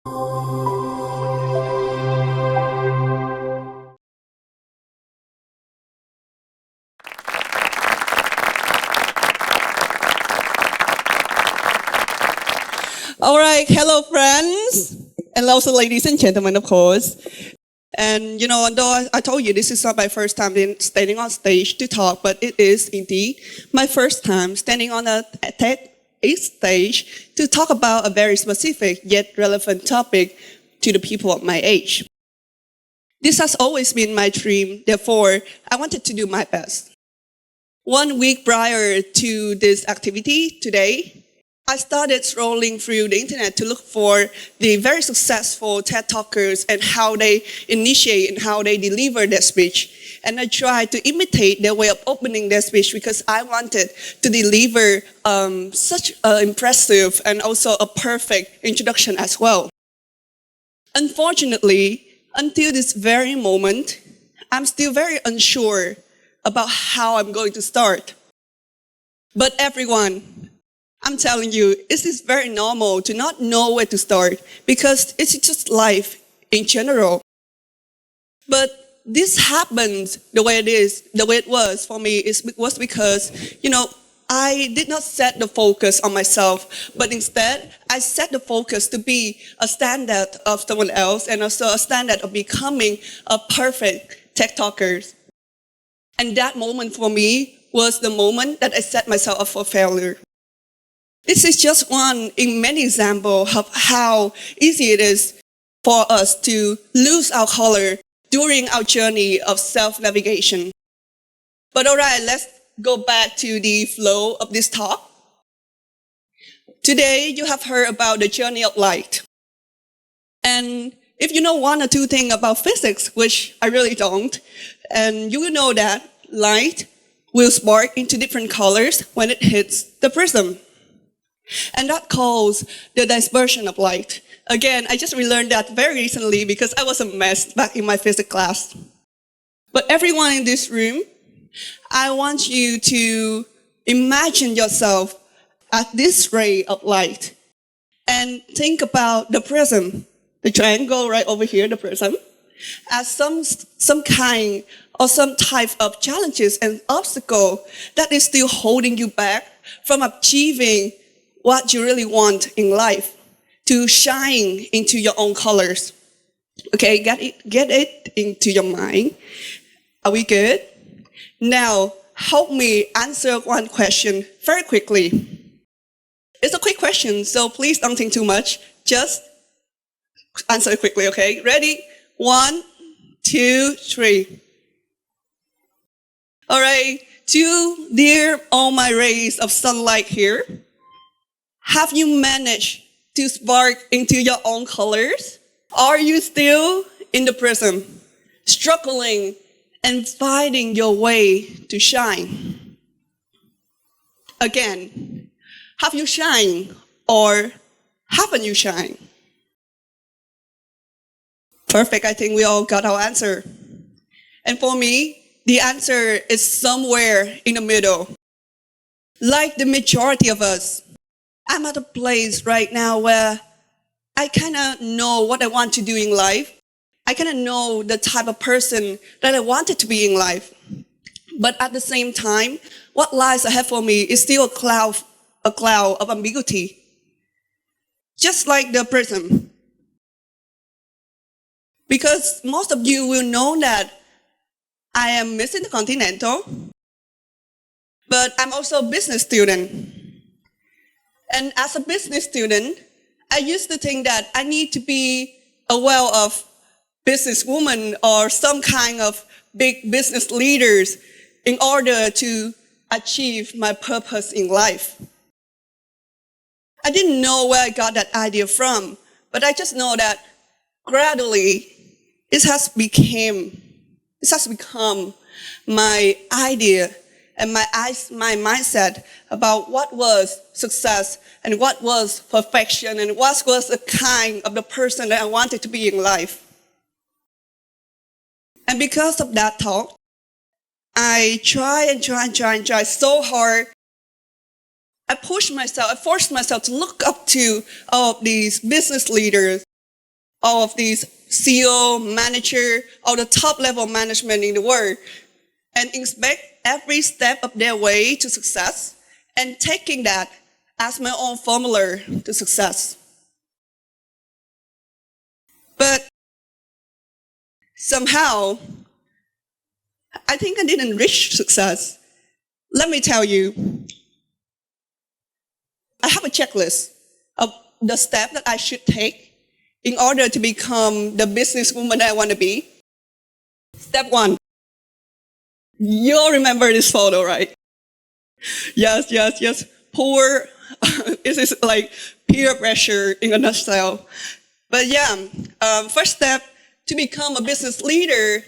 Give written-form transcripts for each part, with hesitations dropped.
All right, hello friends, and also ladies and gentlemen, of course. And although I told you this is not my first time standing on stage to talk, but it is indeed my first time standing on a TEDx stage to talk about a very specific yet relevant topic to the people of my age. This has always been my dream, therefore I wanted to do my best. 1 week prior to this activity today, I started scrolling through the internet to look for the very successful TED Talkers and how they initiate and how they deliver their speech. And I tried to imitate their way of opening their speech because I wanted to deliver such an impressive and also a perfect introduction as well. Unfortunately, until this very moment, I'm still very unsure about how I'm going to start. But everyone, I'm telling you, it is very normal to not know where to start because it's just life in general. But this happened the way it was for me was because, I did not set the focus on myself, but instead I set the focus to be a standard of someone else and also a standard of becoming a perfect TED Talker. And that moment for me was the moment that I set myself up for failure. This is just one in many examples of how easy it is for us to lose our color during our journey of self-navigation. But all right, let's go back to the flow of this talk. Today, you have heard about the journey of light. And if you know one or two things about physics, which I really don't, and you will know that light will spark into different colors when it hits the prism. And that calls the dispersion of light. Again, I just relearned that very recently because I was a mess back in my physics class. But everyone in this room, I want you to imagine yourself at this ray of light and think about the prism, the triangle right over here, the prism, as some kind or some type of challenges and obstacle that is still holding you back from achieving what you really want in life, to shine into your own colors. Okay, get it into your mind. Are we good? Now, help me answer one question very quickly. It's a quick question, so please don't think too much. Just answer it quickly, okay? Ready? 1, 2, 3. All right, to dear all my rays of sunlight here, have you managed to spark into your own colors? Are you still in the prism, struggling and finding your way to shine? Again, have you shined or haven't you shined? Perfect, I think we all got our answer. And for me, the answer is somewhere in the middle. Like the majority of us, I'm at a place right now where I kind of know what I want to do in life. I kind of know the type of person that I wanted to be in life. But at the same time, what lies ahead for me is still a cloud of ambiguity. Just like the prism. Because most of you will know that I am Miss Intercontinental, but I'm also a business student. And as a business student, I used to think that I need to be a well-off businesswoman or some kind of big business leaders in order to achieve my purpose in life. I didn't know where I got that idea from, but I just know that gradually it has become my idea and my mindset about what was success and what was perfection and what was the kind of the person that I wanted to be in life. And because of that talk, I try so hard. I forced myself to look up to all of these business leaders all of these CEO, manager, all the top level management in the world, and inspect every step of their way to success, and taking that as my own formula to success. But somehow, I think I didn't reach success. Let me tell you, I have a checklist of the steps that I should take in order to become the businesswoman I want to be. Step 1. You all remember this photo, right? Yes. Poor, it is like peer pressure in a nutshell. But yeah, first step, to become a business leader,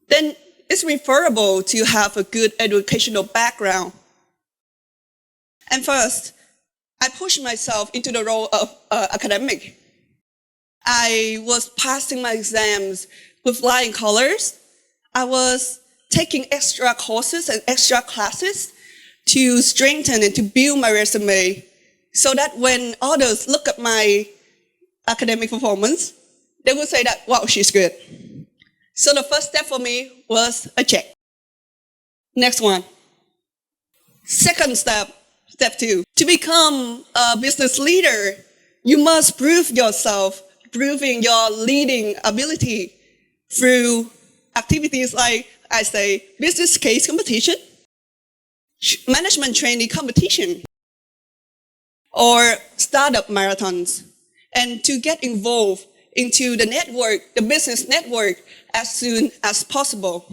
then it's preferable to have a good educational background. And first, I pushed myself into the role of academic. I was passing my exams with flying colors. I was taking extra courses and extra classes to strengthen and to build my resume so that when others look at my academic performance, they will say that, wow, she's good. So the first step for me was a check. Next one. Second step, step 2. To become a business leader, you must prove yourself, proving your leading ability through activities like, I say, business case competition, management training competition, or startup marathons, and to get involved into the network, the business network, as soon as possible.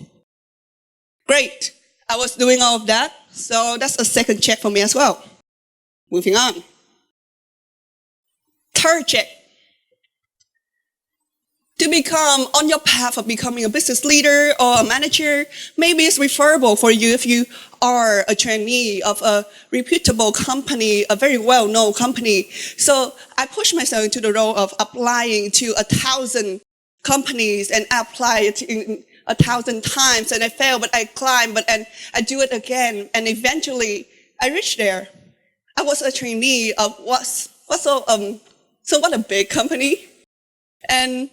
Great. I was doing all of that, so that's a second check for me as well. Moving on. Third check. To become on your path of becoming a business leader or a manager, maybe it's preferable for you if you are a trainee of a reputable company, a very well-known company. So I pushed myself into the role of applying to 1,000 companies, and I applied in 1,000 times, and I failed, but I climbed, and I do it again, and eventually I reached there. I was a trainee of what a big company. And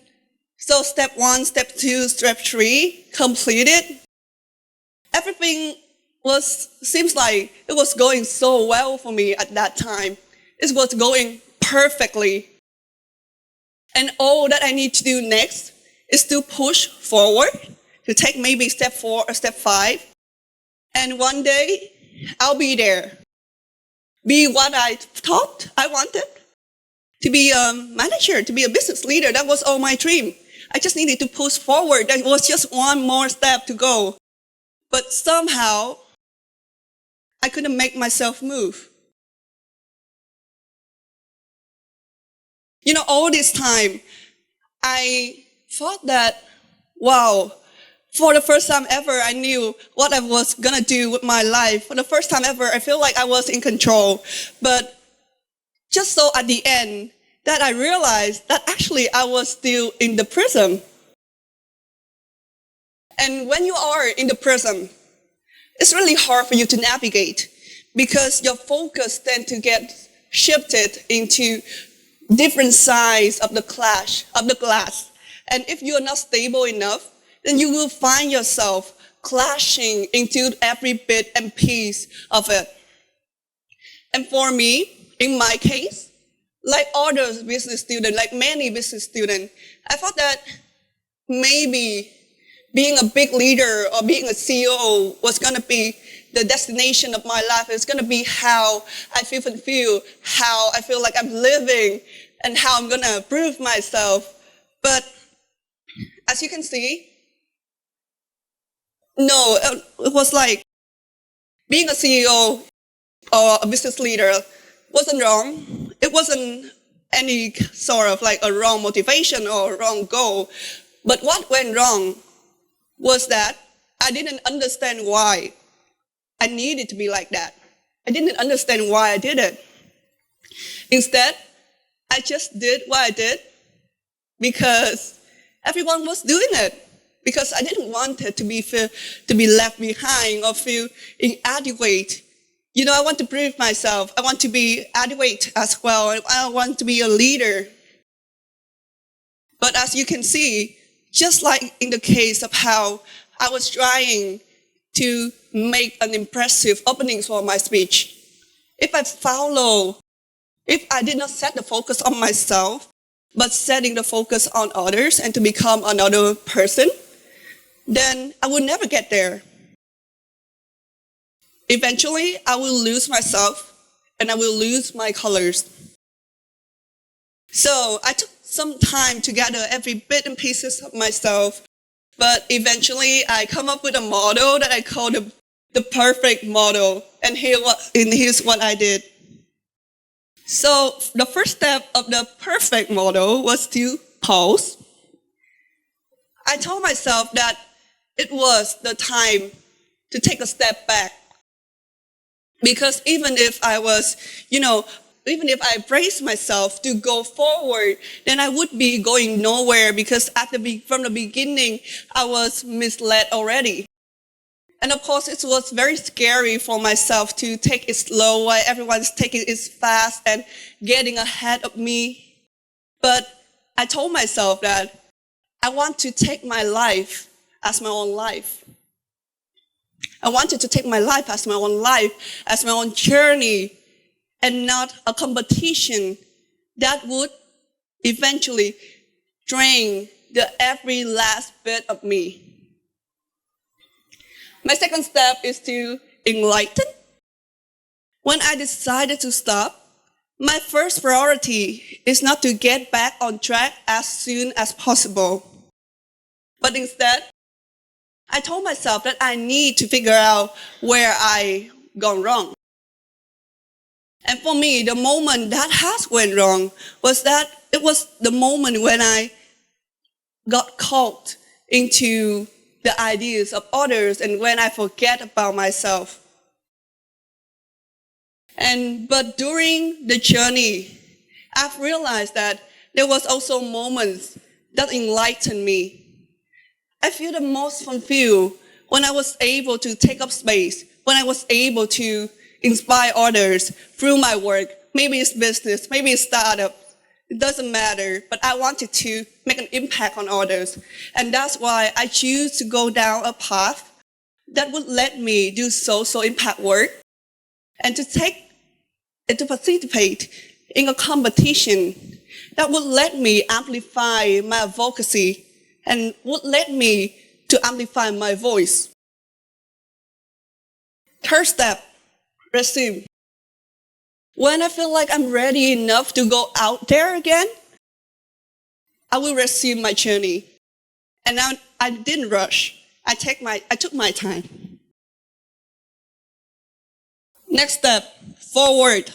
so step 1, step 2, step 3, completed. Everything seems like it was going so well for me at that time. It was going perfectly. And all that I need to do next is to push forward, to take maybe step 4 or step 5. And one day, I'll be there. Be what I thought I wanted. To be a manager, to be a business leader, that was all my dream. I just needed to push forward. There was just one more step to go. But somehow, I couldn't make myself move. You know, all this time, I thought that, wow, for the first time ever, I knew what I was gonna do with my life. For the first time ever, I feel like I was in control. But just so at the end, that I realized that actually I was still in the prison. And when you are in the prison, it's really hard for you to navigate because your focus tends to get shifted into different sides of the glass. And if you are not stable enough, then you will find yourself clashing into every bit and piece of it. And for me, in my case, like other business students, like many business students, I thought that maybe being a big leader or being a CEO was going to be the destination of my life. It's going to be how I feel fulfilled, how I feel like I'm living, and how I'm going to prove myself. But as you can see, no, it was like being a CEO or a business leader wasn't wrong. It wasn't any sort of like a wrong motivation or wrong goal. But what went wrong was that I didn't understand why I needed to be like that. I didn't understand why I did it. Instead, I just did what I did because everyone was doing it. Because I didn't want it to be left behind or feel inadequate. You know, I want to prove myself. I want to be adequate as well. I want to be a leader. But as you can see, just like in the case of how I was trying to make an impressive opening for my speech, if I did not set the focus on myself, but setting the focus on others and to become another person, then I will never get there. Eventually, I will lose myself and I will lose my colors. So I took some time to gather every bit and pieces of myself, but eventually I come up with a model that I call the perfect model, and here's what I did. So the first step of the perfect model was to pause. I told myself that it was the time to take a step back. Because even if I braced myself to go forward, then I would be going nowhere because from the beginning, I was misled already. And of course, it was very scary for myself to take it slow while everyone's taking it fast and getting ahead of me. But I told myself that I want to take my life as my own life. I wanted to take my life as my own life, as my own journey, and not a competition that would eventually drain every last bit of me. My second step is to enlighten. When I decided to stop, my first priority is not to get back on track as soon as possible. But instead, I told myself that I need to figure out where I gone wrong. And for me, the moment that has went wrong was that it was the moment when I got caught into the ideas of others and when I forget about myself. But during the journey, I've realized that there was also moments that enlightened me. I feel the most fulfilled when I was able to take up space, when I was able to inspire others through my work. Maybe it's business, maybe it's startup. It doesn't matter, but I wanted to make an impact on others. And that's why I choose to go down a path that would let me do social impact work and to participate in a competition that would let me amplify my advocacy and would let me to amplify my voice. Third step, resume. When I feel like I'm ready enough to go out there again, I will resume my journey. And now I didn't rush. I took my time. Next step, forward.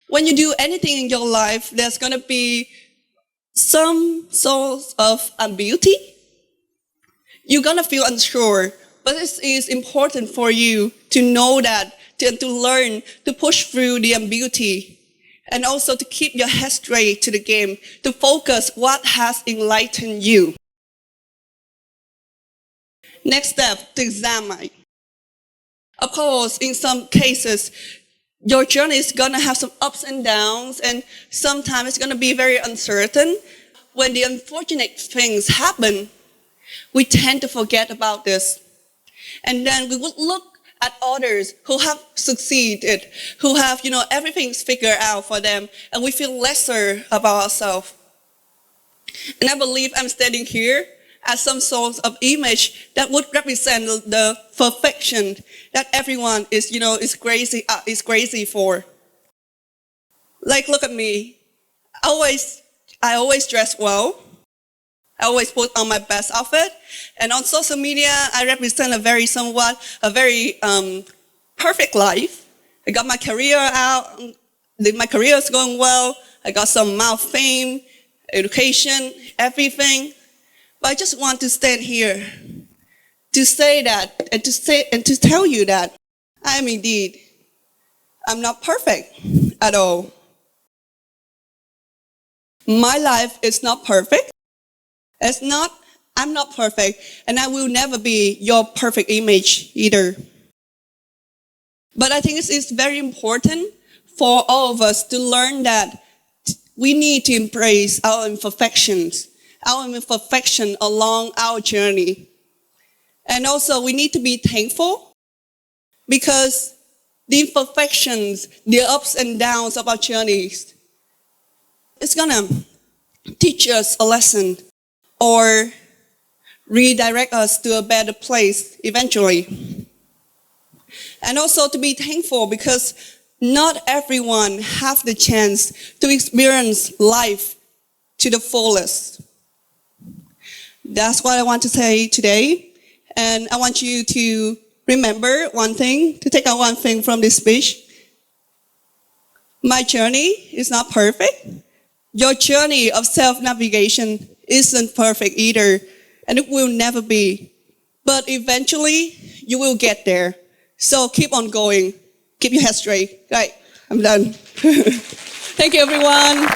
When you do anything in your life, there's going to be some source of ambiguity. You're going to feel unsure, but it is important for you to know that, to learn to push through the ambiguity, and also to keep your head straight to the game, to focus what has enlightened you. Next step, to examine. Of course, in some cases, your journey is going to have some ups and downs, and sometimes it's going to be very uncertain. When the unfortunate things happen, we tend to forget about this. And then we would look at others who have succeeded, who have, everything's figured out for them, and we feel lesser about ourselves. And I believe I'm standing here as some sort of image that would represent the perfection that everyone is crazy for. Like, look at me. I always dress well. I always put on my best outfit. And on social media, I represent a very perfect life. I got my career out. My career is going well. I got some mouth fame, education, everything. But I just want to stand here to say that and to tell you that I'm not perfect at all. My life is not perfect. I'm not perfect, and I will never be your perfect image either. But I think it's very important for all of us to learn that we need to embrace our imperfection along our journey. And also, we need to be thankful because the imperfections, the ups and downs of our journeys, it's gonna teach us a lesson or redirect us to a better place eventually. And also to be thankful because not everyone have the chance to experience life to the fullest. That's what I want to say today. And I want you to remember one thing, to take out one thing from this speech. My journey is not perfect. Your journey of self-navigation isn't perfect either, and it will never be. But eventually, you will get there. So keep on going. Keep your head straight. Right, I'm done. Thank you, everyone.